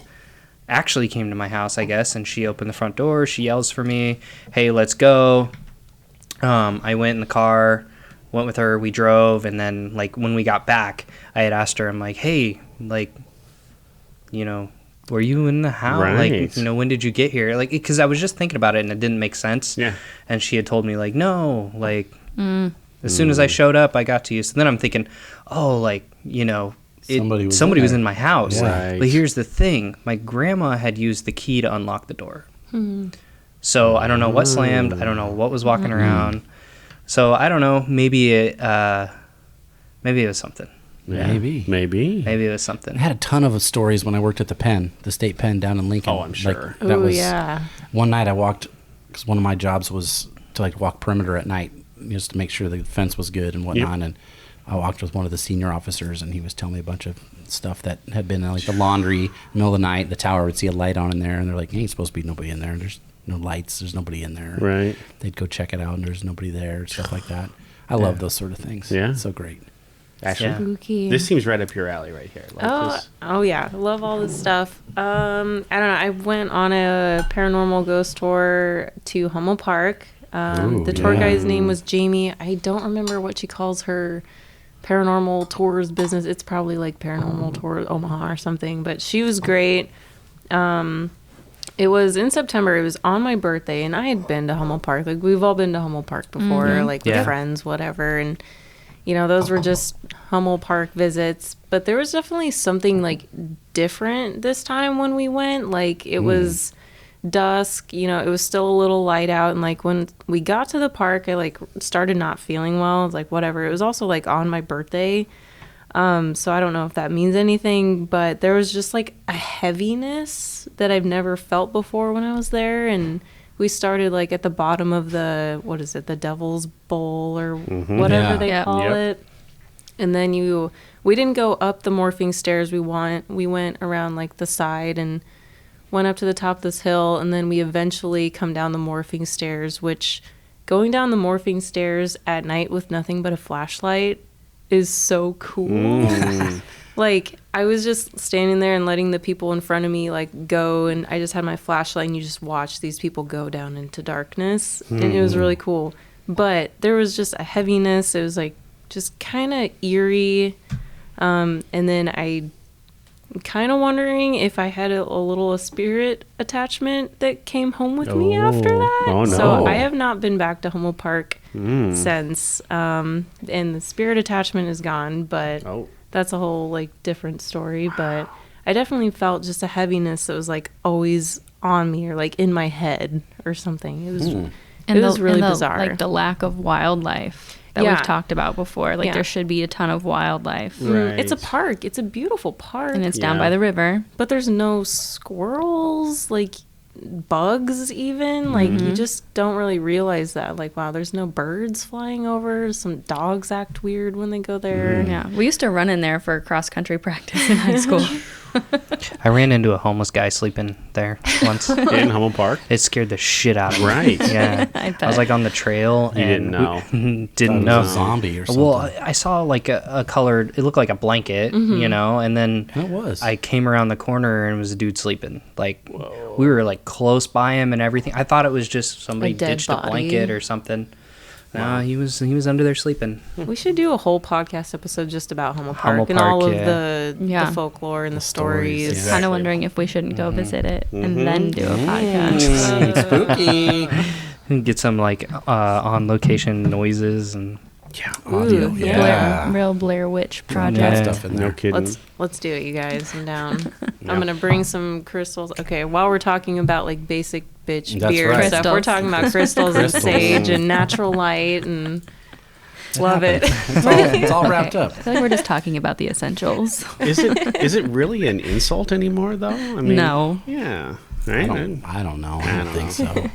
actually came to my house, I guess, and she opened the front door. She yells for me, "Hey, let's go." I went in the car, went with her. We drove, and then like when we got back, I had asked her, I'm like, "Hey, like, were you in the house? Right. Like, when did you get here?" Like, because I was just thinking about it and it didn't make sense. Yeah. And she had told me like, "No, like." As soon as I showed up, I got to you. So then I'm thinking, somebody was in my house. Right. But here's the thing. My grandma had used the key to unlock the door. So I don't know what slammed. I don't know what was walking around. So I don't know. Maybe it was something. Yeah. Maybe. Maybe it was something. I had a ton of stories when I worked at the state pen down in Lincoln. Oh, I'm sure. That was yeah. one night I walked, because one of my jobs was to like walk perimeter at night just to make sure the fence was good and whatnot. Yep. And I walked with one of the senior officers, and he was telling me a bunch of stuff that had been like the laundry, middle of the night. The tower would see a light on in there, and they're like, "Ain't supposed to be nobody in there. There's no lights. There's nobody in there." Right. They'd go check it out, and there's nobody there. Stuff like that. I love those sort of things. Yeah. It's so great. Ashley, Yeah. Spooky. this seems right up your alley right here. Like Oh yeah, I love all this stuff. I don't know. I went on a paranormal ghost tour to Hummel Park. The tour guide's name was Jamie. I don't remember what she calls her paranormal tours business. It's probably like Paranormal Tour Omaha or something. But she was great. It was in September. It was on my birthday, and I had been to Hummel Park. Like, we've all been to Hummel Park before, like with friends, whatever. And, you know, those were just Hummel Park visits. But there was definitely something, like, different this time when we went. Like, it was dusk, you know, it was still a little light out. And, like, when we got to the park, I, like, started not feeling well. I was like, whatever. It was also, like, on my birthday. So I don't know if that means anything, but there was just like a heaviness that I've never felt before when I was there. And we started like at the bottom of the, the Devil's Bowl or whatever they call it. And then we didn't go up the morphing stairs. We went around like the side and went up to the top of this hill. And then we eventually come down the morphing stairs, which going down the morphing stairs at night with nothing but a flashlight is so cool. Like, I was just standing there and letting the people in front of me like go, and I just had my flashlight and you just watch these people go down into darkness, and it was really cool. But there was just a heaviness. It was like just kind of eerie, and then I'm kind of wondering if I had a little spirit attachment that came home with me after that. Oh, no. So I have not been back to Hummel Park since, and the spirit attachment is gone, but that's a whole like different story. But I definitely felt just a heaviness that was like always on me or like in my head or something. It was really bizarre. Like the lack of wildlife that we've talked about before. Like there should be a ton of wildlife. Right. It's a park. It's a beautiful park. And it's down by the river. But there's no squirrels, like bugs even. Like you just don't really realize that. Like, wow, there's no birds flying over. Some dogs act weird when they go there. Yeah. We used to run in there for cross-country practice in high school. I ran into a homeless guy sleeping there once. In Hummel Park? It scared the shit out of me. Right. Yeah. I bet. I was like on the trail. You didn't know. Didn't It know. was a zombie or something. Well, I saw like a colored, it looked like a blanket, you know, and then It was. I came around the corner and it was a dude sleeping. Like, we were like close by him and everything. I thought it was just somebody dead ditched body. a blanket or something. No, he was under there sleeping. We should do a whole podcast episode just about Hummel Park Hummel and Park, all of yeah. the folklore and the stories. stories, Kind of wondering if we shouldn't go visit it and then do a podcast. Spooky. Get some like on location noises and Audio. Ooh, Yeah. Real Blair Witch project. Yeah. Stuff in there. No kidding. Let's do it, you guys. I'm down. I'm gonna bring some crystals. Okay, while we're talking about like basic bitch That's beer right. and stuff, we're Crystals. talking about crystals and Crystals. sage and natural light and love it. It's all wrapped up. I feel like we're just talking about the essentials. Is it really an insult anymore though? I mean, No. Yeah. I Right. don't know. I don't think so.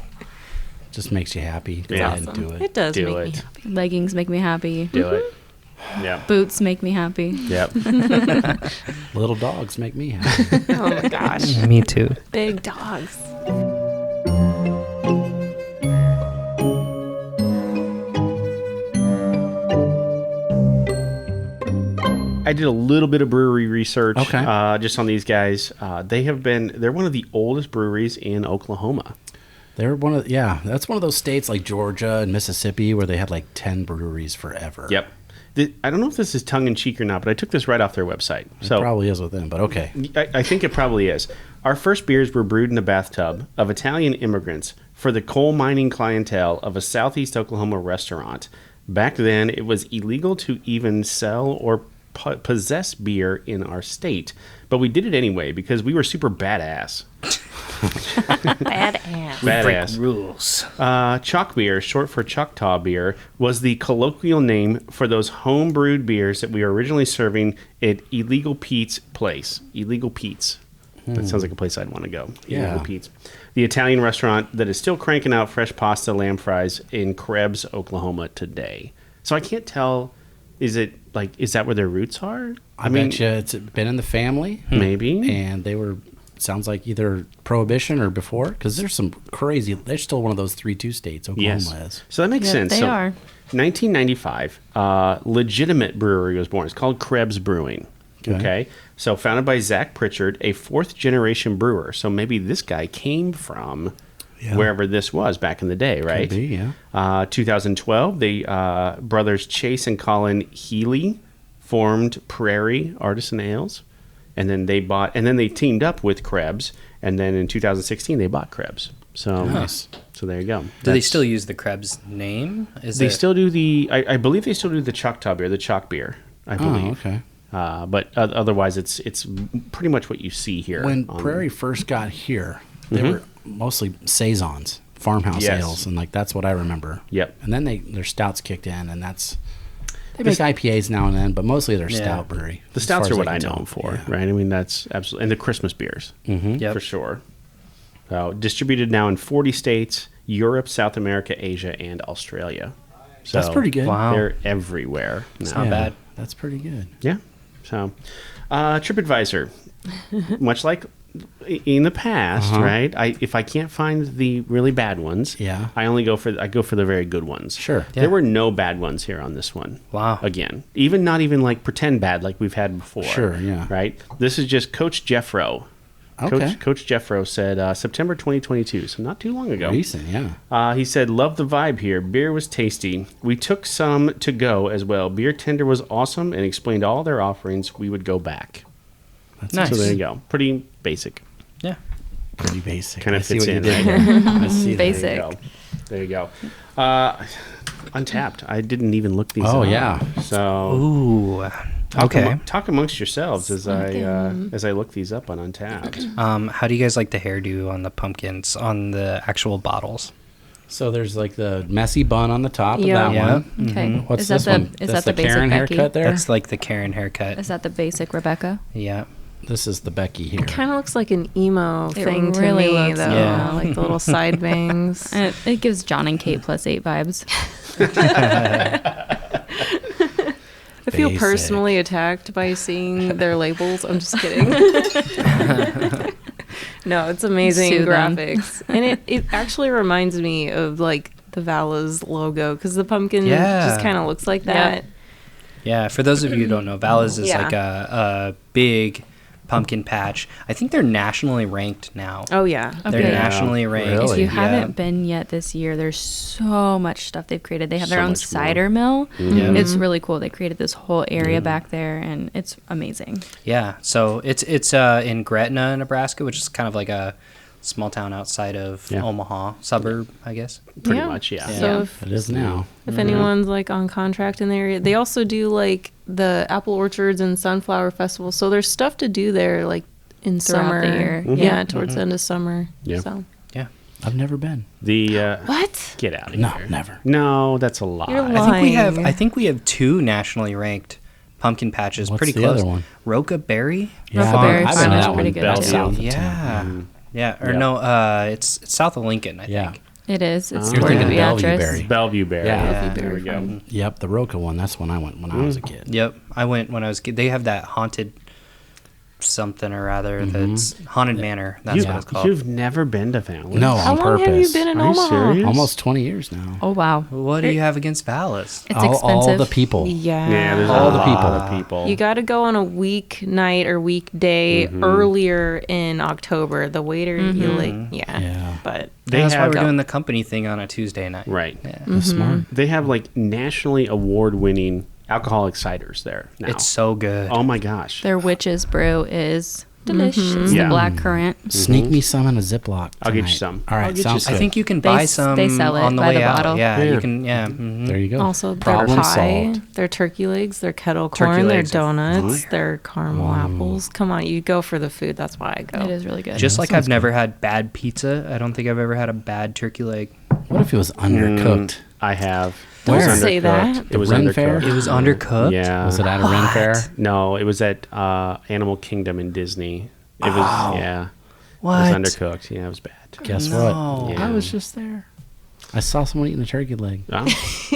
Just makes you happy. Go Yeah. ahead and do it. It does Do make me it. happy. Leggings make me happy. Do it. Yeah. Boots make me happy. Yep. Little dogs make me happy. Oh my gosh, me too. big dogs. I did a little bit of brewery research, Okay. just on these guys. They're one of the oldest breweries in Oklahoma. They're that's one of those states like Georgia and Mississippi where they had like 10 breweries forever. Yep. I don't know if this is tongue in cheek or not, but I took this right off their website. It So probably is with them, but okay. I think it probably is. Our first beers were brewed in a bathtub of Italian immigrants for the coal mining clientele of a Southeast Oklahoma restaurant. Back then, it was illegal to even sell or possess beer in our state, but we did it anyway because we were super badass. Badass. Badass. Rules. Chalk beer, short for Choctaw beer, was the colloquial name for those home brewed beers that we were originally serving at Illegal Pete's place. Illegal Pete's. That sounds like a place I'd want to go. Yeah. Illegal Pete's. The Italian restaurant that is still cranking out fresh pasta, lamb fries in Krebs, Oklahoma today. So I can't tell, is that where their roots are? I bet you it's been in the family. Maybe. And they were, sounds like either Prohibition or before, because there's some crazy, they're still one of those 3-2 states, Oklahoma is. So that makes Yep, sense. they So, are. 1995, legitimate brewery was born. It's called Krebs Brewing. Okay. So founded by Zach Pritchard, a 4th-generation brewer. So maybe this guy came from wherever this was back in the day, right? Could be, yeah. 2012, the brothers Chase and Colin Healy formed Prairie Artisan Ales. And then they teamed up with Krebs, And then in 2016, they bought Krebs. So Nice. So there you go. Do they still use the Krebs name? They still do the. I believe they still do the Choctaw beer, the Chalk beer. I believe. Oh, okay. But otherwise, it's pretty much what you see here. When Prairie first got here, they were mostly saisons, farmhouse Yes. ales, and like that's what I remember. Yep. And then their stouts kicked in, and they make IPAs now and then, but mostly they're stout brewery. The as stouts far are as what I I can know tell. them for, Yeah. right? I mean, that's absolutely, and the Christmas beers, Yep. for sure. So distributed now in 40 states, Europe, South America, Asia, and Australia. So That's pretty good. Wow. They're everywhere. It's now. not bad. That's pretty good. Yeah. So, TripAdvisor, much like in the past, right? If I can't find the really bad ones, Yeah. I go for the very good ones. Sure. There were no bad ones here on this one. Wow. Again, not even like pretend bad like we've had before. Sure, yeah. Right. This is just Coach Jeffro. Okay. Coach Jeffro said September 2022, so not too long ago. Recent, yeah. He said, love the vibe here. Beer was tasty. We took some to go as well. Beer Tender was awesome and explained all their offerings. We would go back. That's Nice. So there you go. Pretty basic. Yeah. pretty basic. Kind I of see fits what you in, did right? there. I see that. Basic. There you go. Untapped. I didn't even look these Oh, up. yeah. So Ooh. Okay. talk amongst yourselves as I look these up on Untapped. How do you guys like the hairdo on the pumpkins on the actual bottles? So there's like the messy bun on the top Yeah. of that Yeah. one. Okay. What's is that this the one? is That's that the basic Karen Becky? haircut there? That's like the Karen haircut. Is that the basic Rebecca? Yeah. This is the Becky here. Kind of looks like an emo It thing to really me, looks though. Yeah. Like the little side bangs. And it gives John and Kate +8 vibes. I feel Basic. personally attacked by seeing their labels. I'm just kidding. No, it's amazing Sue them. graphics. And it actually reminds me of like the Vala's logo because the pumpkin Yeah. just kind of looks like that. Yeah. For those of you who don't know, Vala's is Yeah. like a big pumpkin patch. I think they're nationally ranked now. Oh, yeah. They're Okay. nationally ranked. Really? If you Yeah. haven't been yet this year, there's so much stuff they've created. They have their So own much more. cider mill. Yeah. It's really cool. They created this whole area back there, and it's amazing. Yeah, so it's in Gretna, Nebraska, which is kind of like a small town outside of Yeah. Omaha, suburb, I guess. Pretty Yeah. much, yeah. So It is now. if anyone's like on contract in the area, they also do like the apple orchards and sunflower festival. So there's stuff to do there like in Throughout summer. the year. Yeah, towards the end of summer. Yeah. So Yeah. I've never been. The what? get out of No, here. never. No, that's a lie. You're I think we have two nationally ranked pumpkin patches. What's pretty the close. other one? Roca Berry. Yeah, Berry I've Farm been is that pretty one. good, That's too. south of Yeah. town. Yeah. Or Yeah. no, it's south of Lincoln, I Yeah. think. It is. It's You're toward the thinking Bellevue Beatrice. Berry. Bellevue Bear. Yeah. There we go. Yep, the Roca one. That's when I went when I was a kid. Yep. I went when I was a kid. They have that haunted something or other that's Haunted Manor. That's what it's called. You've never been to Fallon? No, How on long purpose. have you been in Are you Omaha? serious? Almost 20 years now. Oh, wow. What do you have against Valis? It's all expensive. the people. Yeah. Yeah, there's All a the lot people. of people. You got to go on a weeknight or weekday earlier in October. The waiter, you like, Yeah. But They That's why have we're doing the company thing on a Tuesday night. right. Yeah. That's smart. They have like nationally award-winning alcoholic ciders there now. It's so good. Oh my gosh. Their witch's brew is delicious. It's Yeah. the black currant. Sneak me some in a Ziploc. I'll get you tonight. some. All I'll right, get you sounds some. good. I think you can They buy s- some they sell it on the by way the out. bottle. Yeah, Yeah. you can. Yeah. mhm. There you go. also their Problem pie, solved. their turkey legs, their kettle Turkey corn, their legs are donuts, their caramel apples. Come on, you go for the food. That's why I go. It is really good. Just like I've never had bad pizza, I don't think I've ever had a bad turkey leg. What if it was undercooked? I have. Don't It was say undercooked. that. It was Ren Fair? undercooked. It was undercooked. Yeah. Was it at a Ren Fair? No, it was at Animal Kingdom in Disney. It was yeah. What? It was undercooked. Yeah, it was bad. Guess No. what? Yeah. I was just there. I saw someone eating a turkey leg. Oh.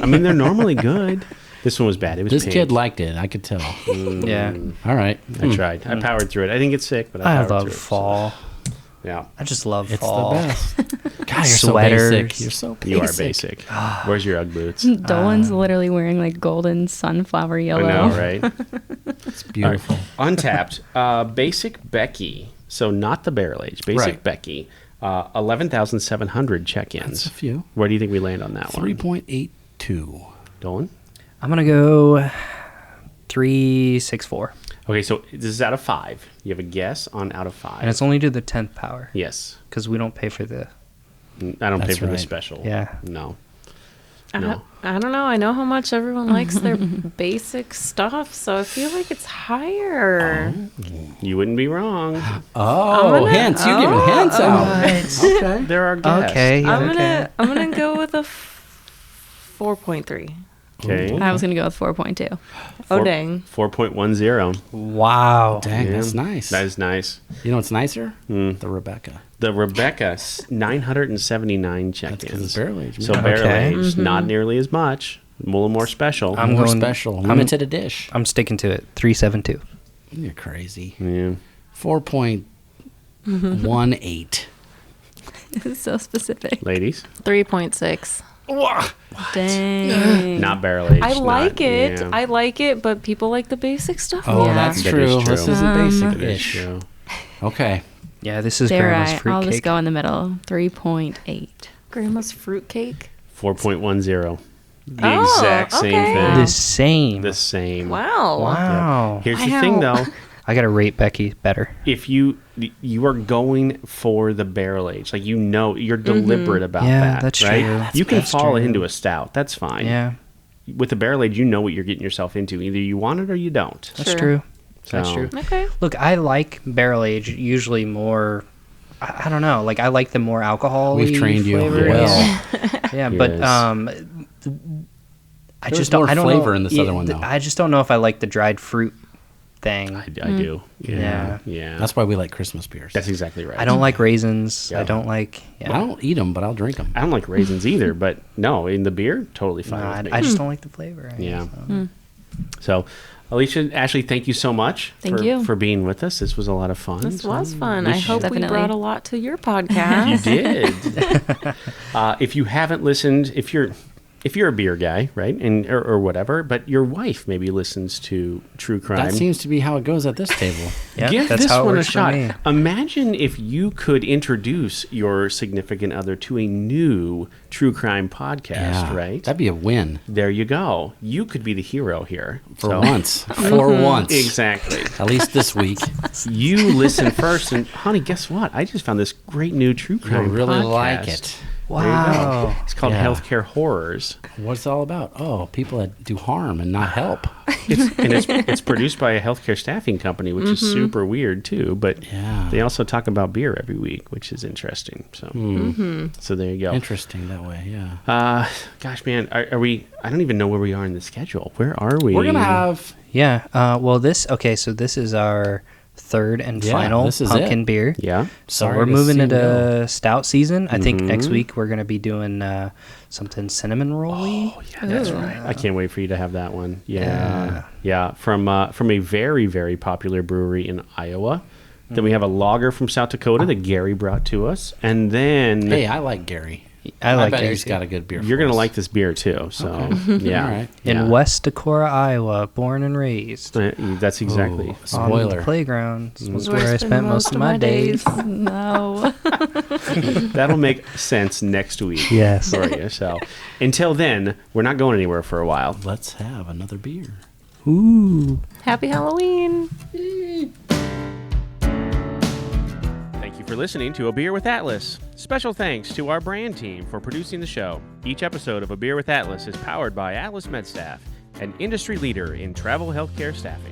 I mean, they're normally good. This one was bad. It was This pink. kid liked it. I could tell. Yeah. All right. I tried. I powered through it. I didn't get sick, but I I powered love through it. fall. Yeah. I just love It's fall. the best. God, you're so Sweaters. basic. You're so basic. You are basic. Where's your Ugg boots? Dolan's literally wearing like golden sunflower I yellow. know, right? It's beautiful. Untapped. Basic Becky. So not the barrel age. Basic Right. Becky. 11,700 check-ins. That's a few. Where do you think we land on that one? 3.82. Dolan? I'm gonna go 364. Okay, so this is out of 5. You have a guess on out of 5. And it's only to the 10th power. Yes. Because we don't pay for the... I don't pay That's for the right. special. Yeah. No. No. I don't know. I know how much everyone likes their basic stuff, so I feel like it's higher. You wouldn't be wrong. Oh, hints. You're giving hints out. Okay. There are guests. Okay. I'm gonna go with a 4.3. Okay. I was gonna go with 4.2. Oh dang! 4.10. Wow. Dang, Yeah. that's nice. That is nice. You know what's nicer? The Rebecca. The Rebecca, 979 That's because check-ins. it's barrel aged. So man. barrel Okay. aged, not nearly as much. A little more special. I'm More going- special. I'm- Limited edition. I'm sticking to it. 372. You're crazy. Yeah. 4.18. This is so specific. Ladies, 3.6. Dang. not barrel aged. I like it. Yeah. I like it, but people like the basic stuff. Oh, more. that's That true. is true. This isn't That is basic-ish. true. Okay. Yeah, this is They're Grandma's right. I'll just fruitcake. go in the middle. 3.8. Grandma's fruitcake. 4.10. The Oh, exact same okay. thing. The same. The same. Wow. Wow. Here's the thing, though. I got to rate Becky better. If you are going for the barrel age, like you're deliberate about Yeah, that, that's right? true. You can That's fall true. into a stout. That's fine. Yeah, With the barrel age, you know what you're getting yourself into. Either you want it or you don't. that's Sure. true. That's So- true. Okay. Look, I like barrel age usually more. I don't know. Like I like the more alcohol. We've trained you flavor. well. Yeah, but Yes. I There's just don't. more I don't flavor know, in this other one, though. I just don't know if I like the dried fruit thing. I do. Yeah. Yeah. That's why we like Christmas beers. That's exactly right. I don't like raisins. Yeah. I don't like. Yeah. I don't eat them, but I'll drink them. I don't like raisins either, but no, in the beer, totally No, fine. with me. I just don't like the flavor. I Yeah. guess, so. So, Alicia, Ashley, thank you so much Thank you. for being with us. This was a lot of fun. This was fun. we I hope Definitely. we brought a lot to your podcast. You did. If you haven't listened, if you're a beer guy, right, and or whatever, but your wife maybe listens to true crime. That seems to be how it goes at this table. Yeah, Give that's this how it one a works for shot. me. Imagine if you could introduce your significant other to a new true crime podcast, right? That'd be a win There you go. You could be the hero here. for So- once. For once. Exactly. At least this week. You listen first, and honey, guess what? I just found this great new true You'll crime really podcast. like it. There you go. Wow. It's called Yeah. Healthcare Horrors. What's it all about? Oh, people that do harm and not help. It's produced by a healthcare staffing company, which is super weird too. But Yeah. they also talk about beer every week, which is interesting. So, so there you go. Interesting that way, yeah. Gosh, man, are we? I don't even know where we are in the schedule. Where are we? We're going to have... Yeah. Well, so this is our third and Yeah, final this is pumpkin it. beer. Yeah. So Sorry we're to moving see into you go. stout season. I think next week we're going to be doing something cinnamon rolly. Oh, yeah, that's Ooh. right. I can't wait for you to have that one. Yeah. From a very, very popular brewery in Iowa. Then we have a lager from South Dakota that Gary brought to us, and then Hey, I like Gary. I like bet Gary he's too. got a good beer you're for gonna us. like this beer too. So yeah, All right. In Yeah. West Decorah, Iowa, born and raised. That's exactly. Ooh, On the spoiler. playground. This was Where where I spent most of my days. No. That'll make sense next week. Yes. For you. So until then, we're not going anywhere for a while. Let's have another beer. Ooh. Happy Halloween. Thank you for listening to A Beer with Atlas. Special thanks to our brand team for producing the show. Each episode of A Beer with Atlas is powered by Atlas MedStaff, an industry leader in travel healthcare staffing.